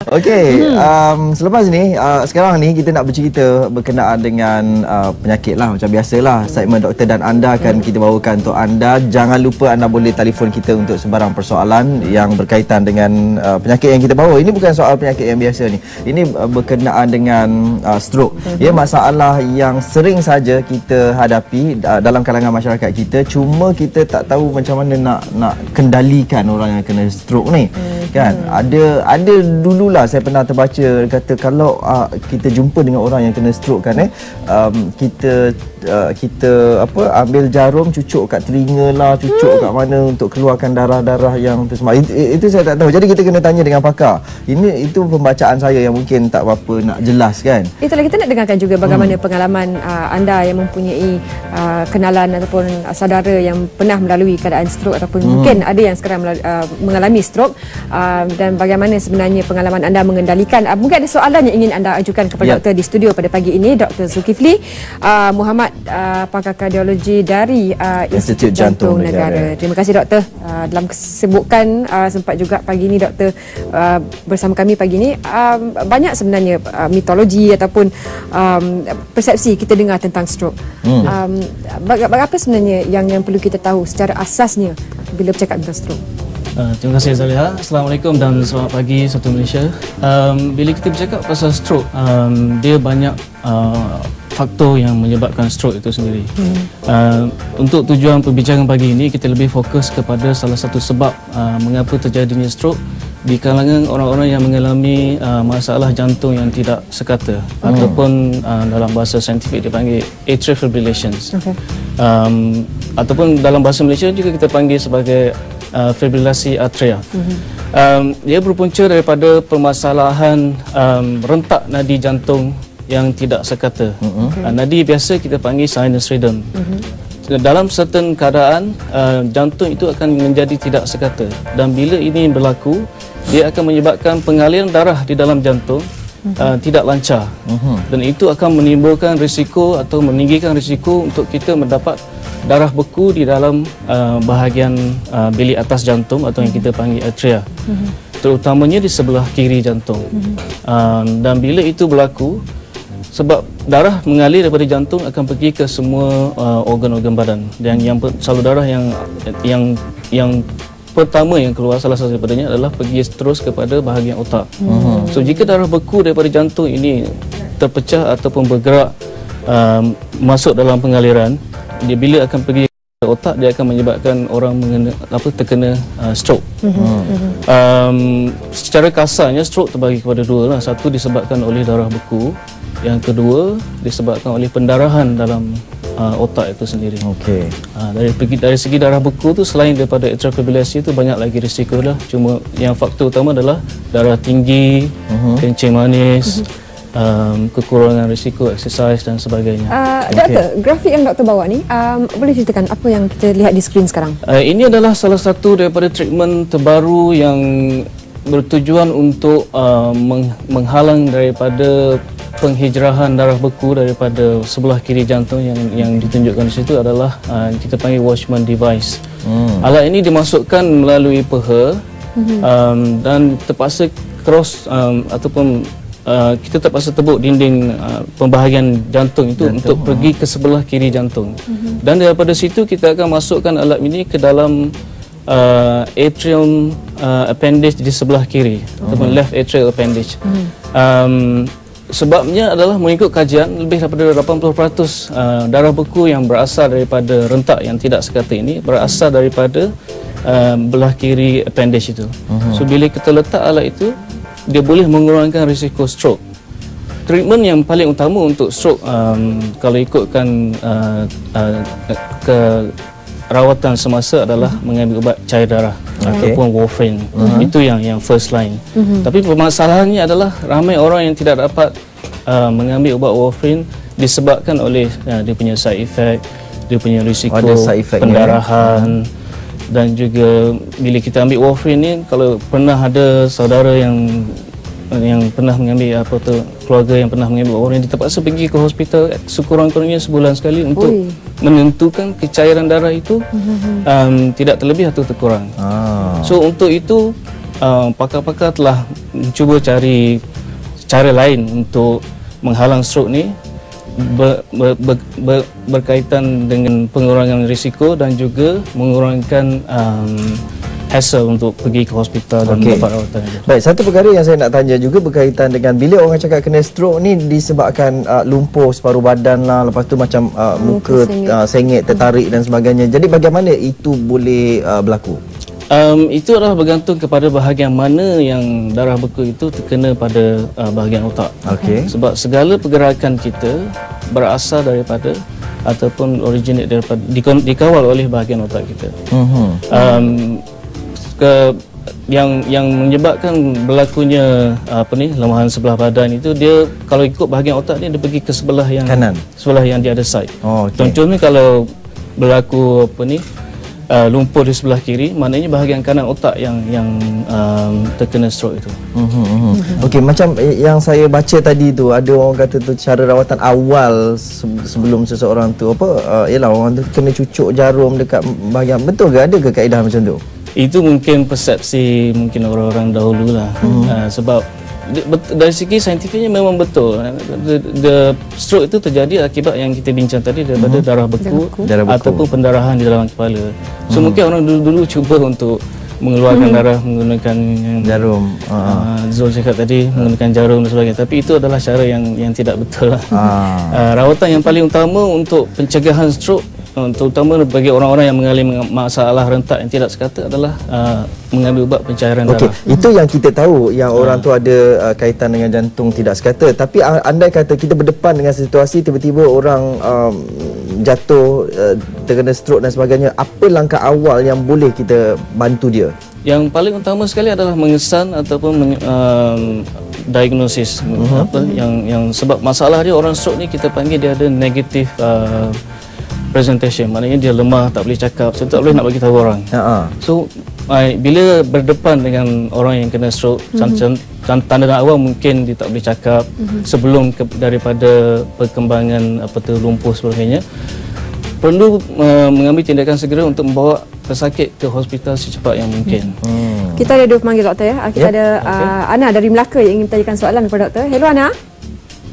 Okey, selepas ni, sekarang ni kita nak bercerita berkenaan dengan penyakit lah. Macam biasalah, segmen doktor dan anda akan kita bawakan untuk anda. Jangan lupa anda boleh telefon kita untuk sebarang persoalan yang berkaitan dengan penyakit yang kita bawa. Ini bukan soal penyakit yang biasa ni. Ini berkenaan dengan stroke. Ya, masalah yang sering saja kita hadapi dalam kalangan masyarakat kita. Cuma kita tak tahu macam mana nak kendalikan orang yang kena stroke ni. Kan? Ada dululah saya pernah terbaca kata kalau kita jumpa dengan orang yang kena stroke kan, kita ambil jarum, cucuk kat telinga lah, cucuk kat mana untuk keluarkan darah-darah yang tu semua. Itu saya tak tahu. Jadi kita kena tanya dengan pakar. Itu pembacaan saya yang mungkin tak berapa nak jelas kan. Itulah, kita nak dengarkan juga bagaimana pengalaman anda yang mempunyai kenalan ataupun saudara yang pernah melalui keadaan stroke ataupun mungkin ada yang sekarang mengalami stroke, dan bagaimana sebenarnya pengalaman anda mengendalikan. Mungkin ada soalan yang ingin anda ajukan kepada doktor di studio pada pagi ini. Dr. Zulkifli Muhammad, pakar kardiologi dari Institut Jantung Negara. Terima kasih doktor. Dalam kesibukan sempat juga pagi ini doktor bersama kami pagi ini. Banyak sebenarnya mitologi ataupun persepsi kita dengar tentang stroke. Apa sebenarnya yang perlu kita tahu secara asasnya bila bercakap tentang stroke? Terima kasih Zaliha. Assalamualaikum dan selamat pagi Satu Malaysia. Bila kita bercakap pasal stroke, dia banyak faktor yang menyebabkan stroke itu sendiri. Untuk tujuan pembicaraan pagi ini, kita lebih fokus kepada salah satu sebab mengapa terjadinya stroke di kalangan orang-orang yang mengalami masalah jantung yang tidak sekata, ataupun dalam bahasa saintifik dipanggil atrial fibrillation. Ataupun dalam bahasa Malaysia juga kita panggil sebagai fibrilasi atria. Dia berpunca daripada permasalahan rentak nadi jantung yang tidak sekata. Nadi biasa kita panggil sinus rhythm. Dalam certain keadaan, jantung itu akan menjadi tidak sekata, dan bila ini berlaku, dia akan menyebabkan pengaliran darah di dalam jantung tidak lancar, dan itu akan menimbulkan risiko atau meninggikan risiko untuk kita mendapat darah beku di dalam bahagian bilik atas jantung atau yang kita panggil atria, terutamanya di sebelah kiri jantung. Dan bila itu berlaku, sebab darah mengalir daripada jantung akan pergi ke semua organ-organ badan, dan yang salur darah yang pertama yang keluar, salah satu daripadanya adalah pergi terus kepada bahagian otak. So jika darah beku daripada jantung ini terpecah ataupun bergerak masuk dalam pengaliran, dia bila akan pergi ke otak, dia akan menyebabkan orang terkena stroke. Secara kasarnya stroke terbagi kepada dua lah. Satu disebabkan oleh darah beku, yang kedua disebabkan oleh pendarahan dalam otak itu sendiri. Dari segi darah beku tu, selain daripada atrial fibrillasi itu banyak lagi risiko lah. Cuma yang faktor utama adalah darah tinggi, kencing manis, kekurangan risiko exercise dan sebagainya. Doktor, grafik yang doktor bawa ni, boleh ceritakan apa yang kita lihat di skrin sekarang? Ini adalah salah satu daripada treatment terbaru yang bertujuan untuk menghalang daripada penghijrahan darah beku daripada sebelah kiri jantung. Yang ditunjukkan di situ adalah kita panggil Watchman device. Alat ini dimasukkan melalui peha, dan terpaksa cross ataupun kita terpaksa tebuk dinding pembahagian jantung itu untuk pergi ke sebelah kiri jantung. Dan daripada situ kita akan masukkan alat ini ke dalam atrium appendage di sebelah kiri, ataupun left atrial appendage. Sebabnya adalah mengikut kajian, lebih daripada 80% darah beku yang berasal daripada rentak yang tidak sekata ini berasal daripada belah kiri appendage itu. So bila kita letak alat itu, dia boleh mengurangkan risiko stroke. Treatment yang paling utama untuk stroke, kalau ikutkan ke rawatan semasa, adalah mengambil ubat cair darah ataupun warfarin. Itu yang first line. Tapi permasalahannya adalah ramai orang yang tidak dapat mengambil ubat warfarin disebabkan oleh dia punya side effect, dia punya risiko pendarahan. Dan juga bila kita ambil warfarin ni, kalau pernah ada saudara yang pernah mengambil keluarga yang pernah mengambil warfarin, dia terpaksa pergi ke hospital sekurang-kurangnya sebulan sekali untuk menentukan kecairan darah itu tidak terlebih atau terkurang. So untuk itu pakar-pakar telah cuba cari cara lain untuk menghalang stroke ni berkaitan dengan pengurangan risiko dan juga mengurangkan hassle untuk pergi ke hospital dan mendapat rawatan. Baik, satu perkara yang saya nak tanya juga berkaitan dengan bila orang cakap kena stroke ni disebabkan lumpuh separuh badan lah, lepas tu macam muka sengit, tertarik dan sebagainya. Jadi bagaimana itu boleh berlaku? Itu adalah bergantung kepada bahagian mana yang darah beku itu terkena pada bahagian otak. Sebab segala pergerakan kita berasal daripada ataupun originate daripada dikawal oleh bahagian otak kita. Yang menyebabkan berlakunya lemahan sebelah badan itu, dia kalau ikut bahagian otak dia pergi ke sebelah yang kanan, sebelah yang di other side. Contohnya kalau berlaku lumpuh di sebelah kiri, maknanya bahagian kanan otak yang terkena stroke itu. Okey, macam yang saya baca tadi tu, ada orang kata tu cara rawatan awal sebelum seseorang tu ialah orang tu kena cucuk jarum dekat bahagian, betul ke, ada ke kaedah macam tu? Itu mungkin persepsi mungkin orang-orang dahulu lah. Sebab dari segi saintifiknya memang betul. The stroke itu terjadi akibat yang kita bincang tadi daripada darah beku ataupun pendarahan di dalam kepala. So mungkin orang dulu cuba untuk mengeluarkan darah menggunakan jarum. Zul cakap tadi menggunakan jarum dan sebagainya, tapi itu adalah cara yang tidak betul. Rawatan yang paling utama untuk pencegahan stroke, terutama bagi orang-orang yang mengalami masalah rentak yang tidak sekata, adalah mengambil ubat pencairan darah. Itu yang kita tahu, yang orang tu ada kaitan dengan jantung tidak sekata. Tapi andai kata kita berdepan dengan situasi tiba-tiba orang jatuh, terkena stroke dan sebagainya, apa langkah awal yang boleh kita bantu dia? Yang paling utama sekali adalah mengesan ataupun diagnosis yang sebab masalah dia, orang stroke ni kita panggil dia ada negative presentation, maknanya dia lemah, tak boleh cakap, so tak boleh nak bagi tahu orang. So bila berdepan dengan orang yang kena stroke, tanda awal mungkin dia tak boleh cakap sebelum daripada perkembangan lumpuh sebagainya, perlu mengambil tindakan segera untuk membawa pesakit ke hospital secepat yang mungkin. Kita ada dua pemanggil doktor ya. Kita ada Ana dari Melaka yang ingin bertanyakan soalan kepada doktor. Hello Ana.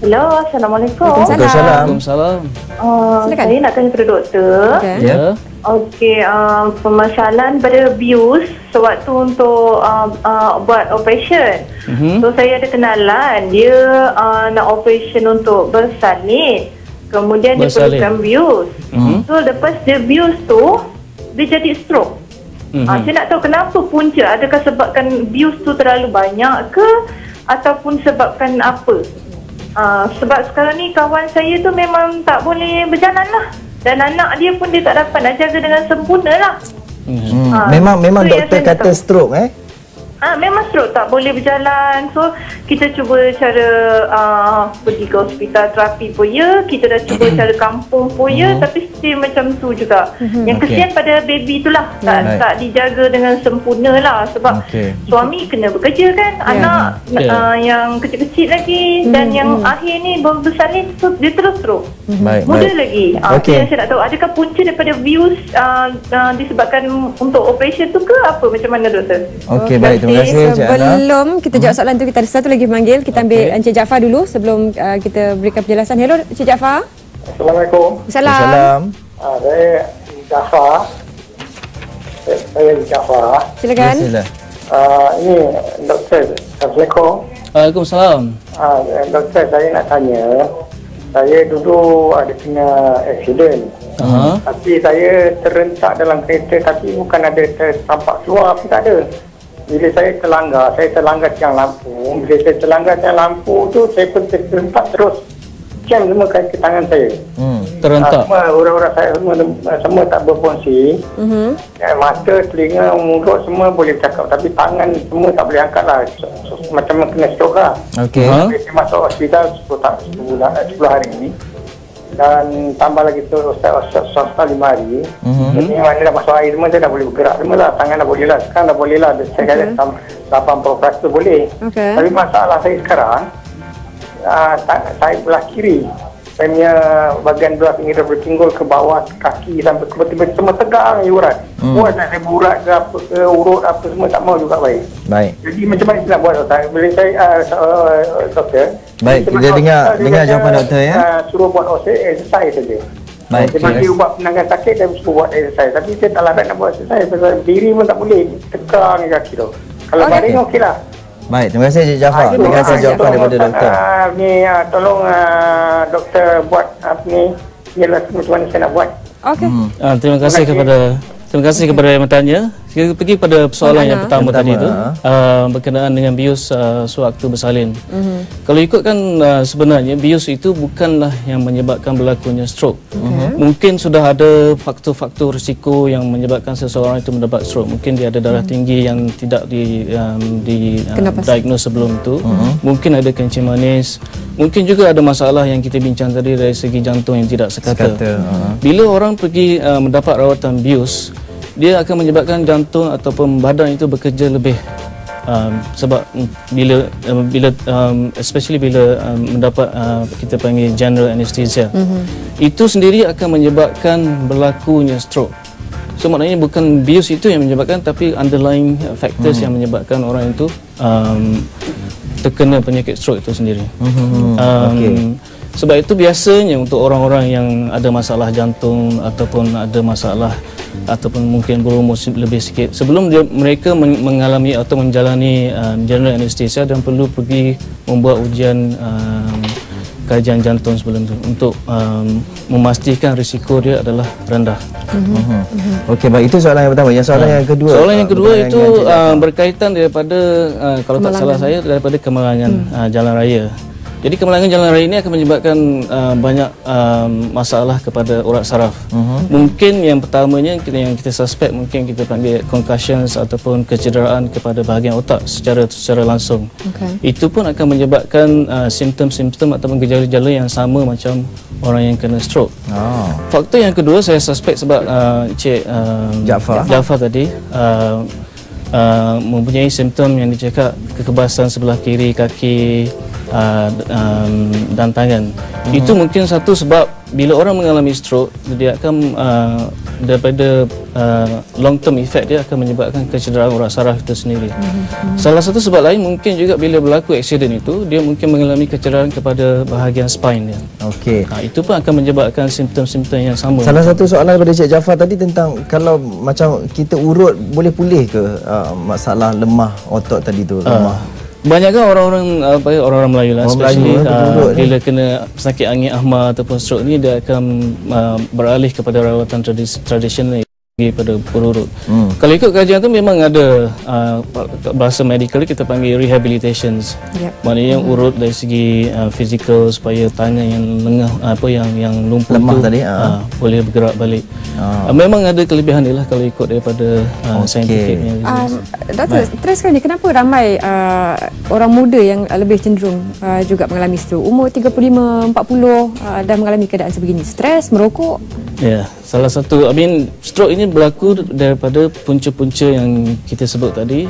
Hello, Assalamualaikum. Waalaikumsalam. Silakan. Saya nak tanya kepada doktor. Okey, permasalahan pada bius sewaktu untuk buat operation. So saya ada kenalan, dia nak operation untuk bersalin. Kemudian dia perlukan bius. So lepas dia bius tu, dia jadi stroke. Saya nak tahu kenapa punca, adakah sebabkan bius tu terlalu banyak ke ataupun sebabkan apa? Sebab sekarang ni kawan saya tu memang tak boleh berjalan lah, dan anak dia pun dia tak dapat nak jaga dengan sempurna lah. Memang doktor kata stroke memang stroke, tak boleh berjalan. So kita cuba cara pergi ke hospital terapi pun ya, kita dah cuba cara kampung pun ya, tapi still macam tu juga. Yang kesian pada baby tu lah, tak dijaga dengan sempurna lah. Sebab suami kena bekerja kan, anak yang kecil-kecil lagi, dan yang akhir ni baru bersalin, so dia terus stroke. Muda lagi. Yang saya nak tahu, adakah punca daripada bius disebabkan untuk operation tu ke apa, macam mana doktor? Okey, baik. Terima kasih, sebelum kita jawab soalan tu, kita ada satu lagi panggil. Kita ambil Encik Jaafar dulu sebelum kita berikan penjelasan. Hello Encik Jaafar. Assalamualaikum. Salam. Saya Jaafar. Silakan. Ini doktor. Assalamualaikum. Waalaikumsalam. Doktor, saya nak tanya. Saya dulu ada kena accident. Tapi saya terrentak dalam kereta, tapi bukan ada tertampak keluar, tapi tak ada. Bila saya terlanggar tiang lampu. Bila saya terlanggar tiang lampu tu, saya pun terrentak terus. Jam semua ke tangan saya. Terentak. Semua orang-orang saya semua tak berfungsi. Mata, telinga, mulut semua boleh cakap, tapi tangan semua tak boleh angkat lah. Macam kena stroke lah. Saya masuk hospital 10 hari ni. Dan tambah lagi tu Ustaz 5 hari. Jadi mana dah masuk air semua, saya dah boleh bergerak semua lah. Tangan dah boleh lah. Sekarang dah boleh lah. Saya kata 80% boleh. Tapi masalah saya sekarang, saya belah kiri. saya punya bahagian belah pinggir bertinggul ke bawah kaki sampai ke betul-betul semua tegang urat. Buat nak saya urat ke apa ke urut apa semua tak mau juga baik. Baik. Jadi macam mana nak buat doktor? Boleh saya doktor? Baik, kita dengar jawapan doktor ya. Suruh buat exercise saja. Baik. Dia bagi ubat penangkan sakit dan suruh buat exercise. Tapi saya tak larat nak buat exercise pasal diri pun tak boleh. Tegang kaki tu. Kalau baring okeylah. Baik, terima kasih Encik Jaafar. Dengarkan jawapan daripada doktor. Tolong doktor buat ni jelas macam mana saya nak buat. Okey. Terima kasih kepada yang bertanya. Kita pergi pada persoalan yang pertama tadi tu, berkenaan dengan bius sewaktu bersalin. Kalau ikutkan sebenarnya bius itu bukanlah yang menyebabkan berlakunya stroke. Mungkin sudah ada faktor-faktor risiko yang menyebabkan seseorang itu mendapat stroke. Mungkin dia ada darah tinggi yang tidak didiagnose sebelum itu. Mungkin ada kencing manis. Mungkin juga ada masalah yang kita bincang tadi dari segi jantung yang tidak sekata. Bila orang pergi mendapat rawatan bius, dia akan menyebabkan jantung ataupun badan itu bekerja lebih sebab bila especially bila mendapat kita panggil general anesthesia, itu sendiri akan menyebabkan berlakunya stroke. So maknanya bukan bius itu yang menyebabkan, tapi underlying factors yang menyebabkan orang itu terkena penyakit stroke itu sendiri. Sebab itu biasanya untuk orang-orang yang ada masalah jantung ataupun ada masalah ataupun mungkin berumur lebih sikit, sebelum mereka mengalami atau menjalani general anesthesia, dan perlu pergi membuat ujian kajian jantung sebelum itu untuk memastikan risiko dia adalah rendah. Okey, baik, itu soalan yang pertama. Yang soalan yang kedua. Soalan yang kedua itu berkaitan daripada kalau tak salah saya daripada kemalangan jalan raya. Jadi kemalangan jalan raya ini akan menyebabkan banyak masalah kepada urat saraf. Mungkin yang pertamanya yang kita suspek, mungkin kita panggil concussions ataupun kecederaan kepada bahagian otak secara langsung. Itu pun akan menyebabkan simptom-simptom ataupun gejala-gejala yang sama macam orang yang kena stroke. Faktor yang kedua saya suspek sebab Encik Jaafar tadi mempunyai simptom yang dicakap kekebasan sebelah kiri kaki dan tangan. Itu mungkin satu sebab bila orang mengalami stroke, dia akan daripada long term effect dia akan menyebabkan kecederaan urat saraf itu sendiri. Salah satu sebab lain mungkin juga bila berlaku aksiden itu, dia mungkin mengalami kecederaan kepada bahagian spine dia. Itu pun akan menyebabkan simptom-simptom yang sama. Salah satu soalan daripada Encik Jaafar tadi tentang kalau macam kita urut boleh pulih ke masalah lemah otot tadi tu, lemah. Banyakkan orang-orang Melayu lah, especially bila kena sakit angin ahma ataupun stroke ni, dia akan beralih kepada rawatan tradisional pada urut. Kalau ikut kajian tu memang ada bahasa medical kita panggil rehabilitations. Maknanya urut dari segi fizikal supaya tangan yang lengah yang lumpuh lemah tu tadi boleh bergerak balik. Memang ada kelebihan dia lah kalau ikut daripada scientificnya. Doktor, teruskan je, kenapa ramai orang muda yang lebih cenderung juga mengalami stroke? Umur 35, 40 dah mengalami keadaan sebegini. Stres, merokok? Ya, salah satu stroke ini berlaku daripada punca-punca yang kita sebut tadi,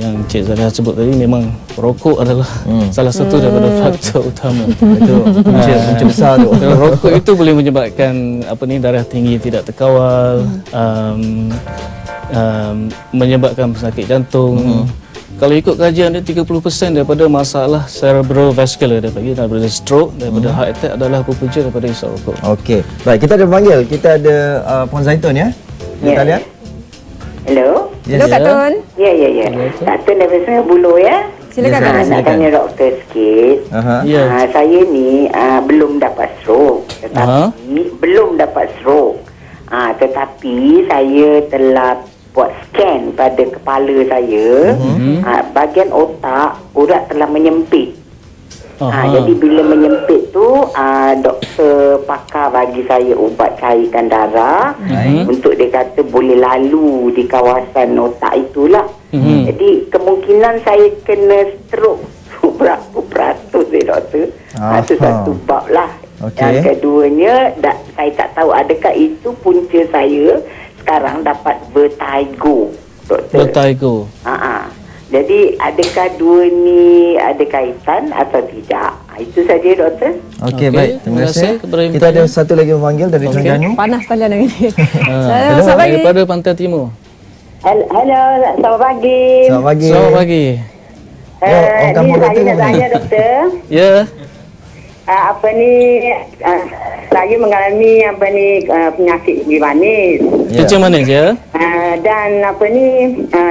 yang Cik Zahra sebut tadi. Memang rokok adalah salah satu daripada faktor utama. Itu punca besar tu. Rokok itu boleh menyebabkan darah tinggi tidak terkawal, menyebabkan pesakit jantung. Kalau ikut kajian dia 30% daripada masalah cerebrovascular daripada stroke, daripada heart attack adalah berpunca daripada hisap rokok. Okey. Baik, kita ada panggil. Kita ada Puan Zaitun ya. Kita lihat. Hello. Hello Kak Tun. Ya. Kak Tun dari Sungai Buloh ya. Silakan Kak. Nak tanya doktor sikit. Saya ni belum dapat stroke, tetapi belum dapat stroke. Tetapi saya telah buat scan pada kepala saya, bahagian otak urat telah menyempit. Jadi bila menyempit tu, doktor pakar bagi saya ubat cairkan darah untuk dia kata boleh lalu di kawasan otak itulah. Jadi kemungkinan saya kena stroke berapa peratus doktor? Itu satu bab lah. Yang keduanya, saya tak tahu adakah itu punca saya sekarang dapat vertigo, doktor. Vertigo. Jadi adakah dua ni ada kaitan atau tidak? Itu saja doktor. Okey, baik. Terima kasih. Kita ada satu lagi memanggil dari Terengganu. Panas talian hari ini. Selamat pagi. Daripada Pantai Timur. Halo, selamat pagi. Selamat pagi. Selamat pagi. Ni saya nak tanya doktor. Ya. Apa ni saya mengalami penyakit gigi manis. Kencing manis ya. Dan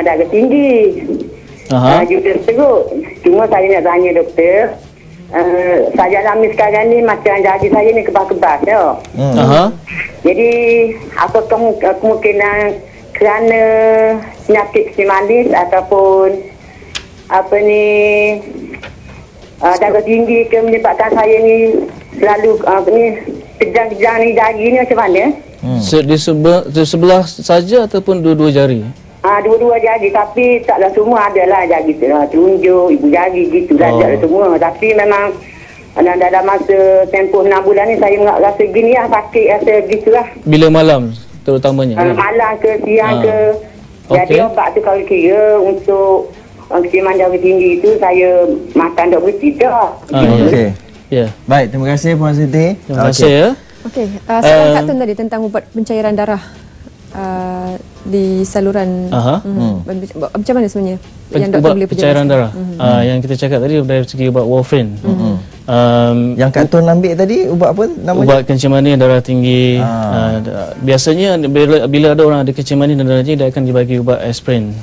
darah tinggi. Juga teruk. Cuma saya nak tanya doktor, saya alami sekarang ni macam jari saya ni kebas-kebas tau. Jadi apa kemungkinan kerana penyakit kencing manis ataupun darah tinggi ke menyebabkan saya ni selalu kejang-kejang ni jari ni macam mana? Di sebelah saja ataupun dua-dua jari? Dua-dua jari, tapi taklah semua adalah jari telunjuk, ibu jari gitulah, taklah semua. Tapi memang dalam masa tempoh 6 bulan ni saya rasa gini lah, sakit rasa gitulah. Bila malam terutamanya? Malam ke siang ke. Jadi obat tu kalau kira untuk kenciman darah tinggi itu saya makan dok berhenti dah. Okey. Ya. Baik, terima kasih Puan Siti. Terima kasih ya. Okey, soalan Kak Tun tadi tentang ubat pencairan darah di saluran. Macam mana sebenarnya yang doktor boleh pencairan darah? Yang kita cakap tadi dari segi ubat warfarin. Yang Kak Tun ambil tadi ubat apa namanya? Ubat kencing manis darah tinggi. Biasanya bila ada orang ada kencing manis dan darah tinggi, dia akan dibagi ubat aspirin.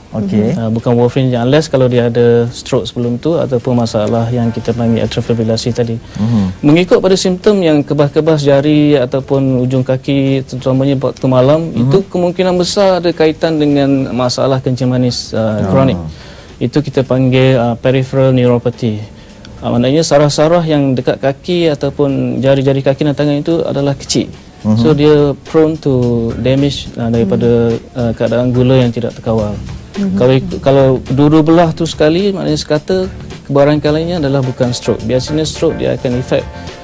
Bukan warfarin, unless kalau dia ada stroke sebelum tu ataupun masalah yang kita panggil atrial fibrillasi tadi. Mengikut pada simptom yang kebas-kebas jari ataupun ujung kaki terutamanya waktu malam, itu kemungkinan besar ada kaitan dengan masalah kencing manis kronik. Itu kita panggil peripheral neuropathy. Maknanya saraf-saraf yang dekat kaki ataupun jari-jari kaki dan tangan itu adalah kecil. So dia prone to damage daripada keadaan gula yang tidak terkawal. Kalau dua-dua belah tu sekali, maknanya sekata kebarangkalinya adalah bukan stroke. Biasanya stroke dia akan efek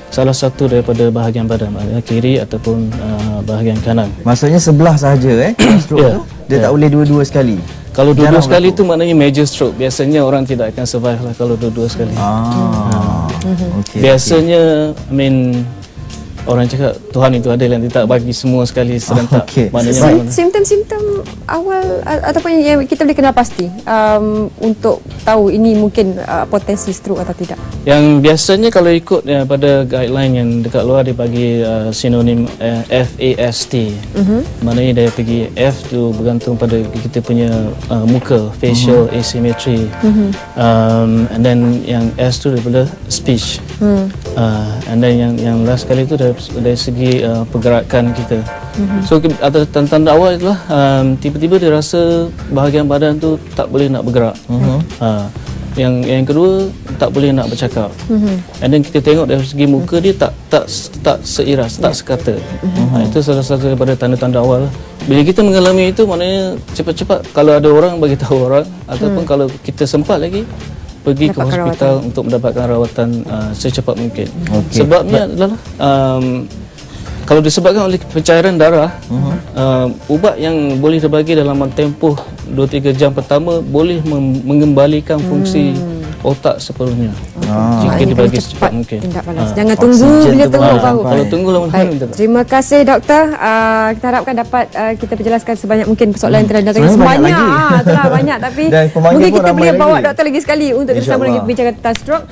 salah satu daripada bahagian badan, maknanya kiri ataupun bahagian kanan. Maksudnya sebelah sahaja stroke tu dia tak boleh dua-dua sekali. Kalau dua-dua sekali tu maknanya major stroke. Biasanya orang tidak akan survive lah kalau dua-dua sekali. Biasanya orang cakap Tuhan itu adil yang tidak bagi semua sekali serentak. Maknanya simptom-simptom awal ataupun yang kita boleh kenal pasti untuk tahu ini mungkin potensi stroke atau tidak. Yang biasanya kalau ikut pada guideline yang dekat luar dia bagi sinonim FAST. Maknanya dia pergi F tu bergantung pada kita punya muka, facial asymmetry. And then yang S tu daripada speech. And then yang last kali tu dari segi pergerakan kita. So ada tanda awal itulah tiba-tiba dia rasa bahagian badan tu tak boleh nak bergerak. Yang kedua tak boleh nak bercakap. And then kita tengok dari segi muka dia tak seiras, tak sekata. Itu salah satu daripada tanda-tanda awal. Bila kita mengalami itu, maknanya cepat-cepat kalau ada orang bagi tahu orang, ataupun kalau kita sempat lagi pergi ke hospital untuk mendapatkan rawatan secepat mungkin. Sebabnya adalah kalau disebabkan oleh pencairan darah, ubat yang boleh dibagi dalam tempoh 2-3 jam pertama boleh mengembalikan fungsi otak sepenuhnya. Jika dibagi secepat mungkin. Jangan tunggu bila tunggu baru. Kalau tunggu lama. Terima kasih doktor. Kita harapkan dapat kita perjelaskan sebanyak mungkin persoalan yang terjadi. Sebanyak itulah banyak, tapi mungkin kita boleh bawa doktor lagi sekali untuk kita sama lagi bincang tentang stroke.